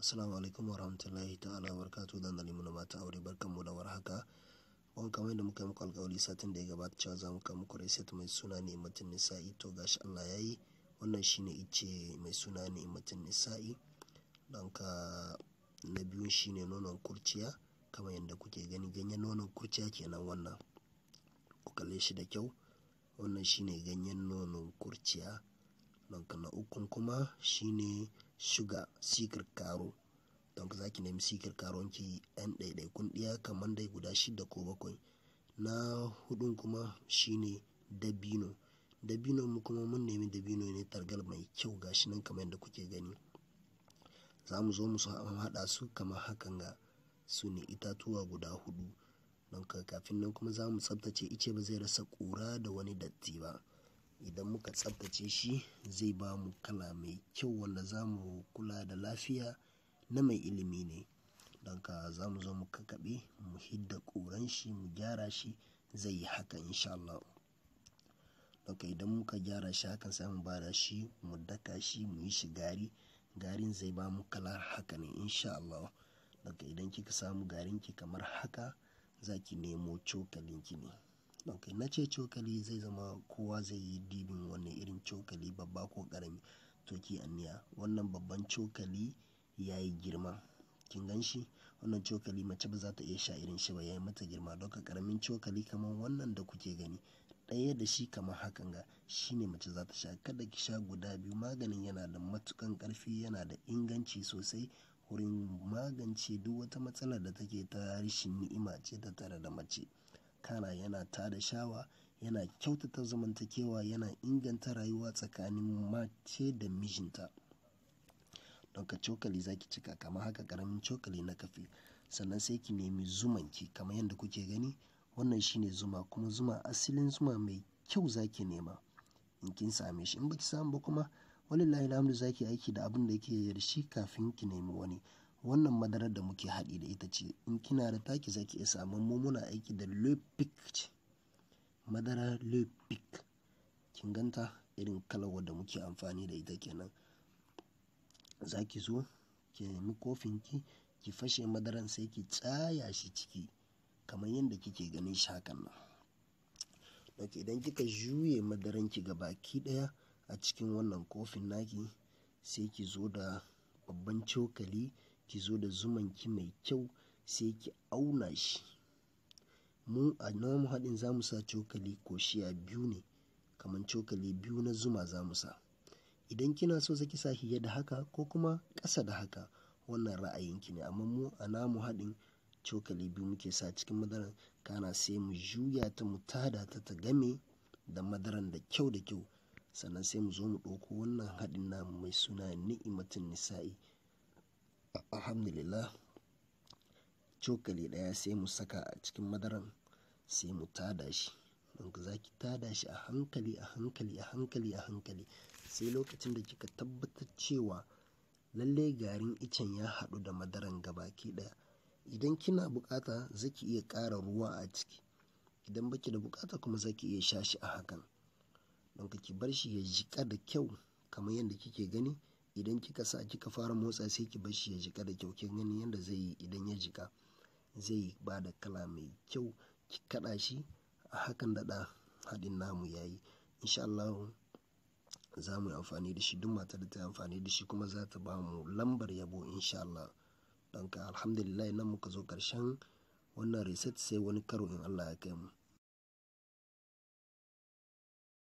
Assalamu alaikum wa rahmatullahi ta'ala wa barakatuhu. Dan dalimu na mata aure, barkanmu da warhaka. Kamar yadda muka yi muku alƙawari satin da ya gabata cewa za mu kawo muku reset mai suna Ni'matul Nisa'i, to gashi Allah ya yi. Wannan shine ice mai suna Ni'matul Nisa'i. Don ka na biyu shine nonon kurciya, kamar yadda kuke gani ganyen nonon kurciya kenan wannan. Ku kalle shi da kyau. Wannan shine ganyen nonon kurciya. Don ka na ukun kuma shine sugar sikir karo. Don ka za ki nemi sikir karon ki ɗan ɗaiɗaikun ɗiya kamar dai guda 6 ko 7. Na hudun kuma shine dabino. Dabino mu kuma mun nemi dabino ne targal mai kyau gashi nan kamar yadda kuke gani. Za mu zo mu haɗa su kamar hakan ga su ne itatuwa guda 4. Don ka kafin nan kuma za mu tsabtace ice, ba zai rasa ƙura da wani datti ba. Idan muka tsabtace shi zai ba mu kala mai kyau wanda za mu kula da lafiya na mai ilimi ne. Don ka za mu zo mu kakkaɓe, mu hidda ƙuran shi, mu gyara shi, zai yi haka insha Allah. Don ka idan muka gyara shi hakan sai mu bada shi, mu daka shi, mu yi shi gari. Garin zai ba mu kala haka ne insha Allah. Don ka idan kika samu garin ki kamar haka, za ki nemo cokalin ki ne. Don ka na ce cokali zai zama kowa zai yi dibin wanne irin cokali, babba ko ƙarami. To ki aniya wannan babban cokali ya yi girma. Kin gan shi? Wannan cokali mace ba za ta iya sha irin shi ba, ya yi mata girma. Don ka ƙaramin cokali kamar wannan da kuke gani, ɗaya da shi kamar hakan ga shi ne mace za ta sha. Kada ki sha guda biyu. Maganin yana da matuƙan ƙarfi, yana da inganci sosai wurin magance duk wata matsalar da take ta rashin ni'ima ce ta tare da mace. Kana yana tada shawa, yana kyautata zamantakewa, yana inganta rayuwa tsakanin mace da mijinta. Don ka cokali za ki cika kamar haka, ƙaramin cokali na kafe. Sannan sai ki nemi zuman ki kamar yadda kuke gani. Wannan shine zuma, kuma zuma asalin zuma mai kyau za ki nema in kin same shi. In ba ki samu ba kuma walillahi alhamdu, za ki aiki da abin da yake da shi kafin ki nemi wani. Wannan madarar da muke haɗi da ita ce, in kina da taki za ki iya samun mu muna aiki da Lepik ce. Madara Lepik. Kin ganta irin kalar wadda muke amfani da ita kenan. Za ki zo ki nemi kofin ki, ki fashe madaran sai ki tsaya shi ciki kamar yadda kike ganin shi hakan nan. Don ka idan kika juye madaran ki gabaki ɗaya a cikin wannan kofin naki, sai ki zo da babban cokali, ki zo da zuman ki mai kyau, sai ki auna shi. Mu a namu haɗin za mu sa cokali koshiya 2 ne, kamar cokali 2 na zuma za mu sa. Idan kina so za ki sa fiye da haka ko kuma ƙasa da haka, wannan ra'ayinki ne. Amma mu a namu haɗin cokali 2 muke sa cikin madaran. Kana sai mu juya ta, mu tada ta ta game da madaran da kyau da kyau. Sannan sai mu zo mu ɗauko wannan haɗin namu mai suna Ni'matul Nisa'i. Alhamdulillah, cokali ɗaya sai mu saka a cikin madaran, sai mu tada shi. Don ka za ki tada shi a hankali, a hankali, a hankali, a hankali, sai lokacin da kika tabbatar cewa lallai garin icen ya haɗu da madaran gabaki ɗaya. Idan kina bukata za ki iya ƙara ruwa a ciki. Idan baki da bukata kuma za ki iya sha shi a hakan. Don ka ki bar shi ya jiƙa da kyau kamar yadda kike gani. Idan kika sa kika fara motsa sai ki bar shi ya jiƙa da kyau. Kin gani yadda zai yi idan ya jiƙa, zai ba da kala mai kyau. Ki kaɗa shi a hakan daɗa haɗin namu ya yi. Insha Allah za mu yi amfani da shi. Duk matar da ta yi amfani da shi kuma za ta ba mu lambar yabo insha Allah. Don ka alhamdulillah nan muka zo ƙarshen wannan reset, sai wani karo in Allah ya kai mu.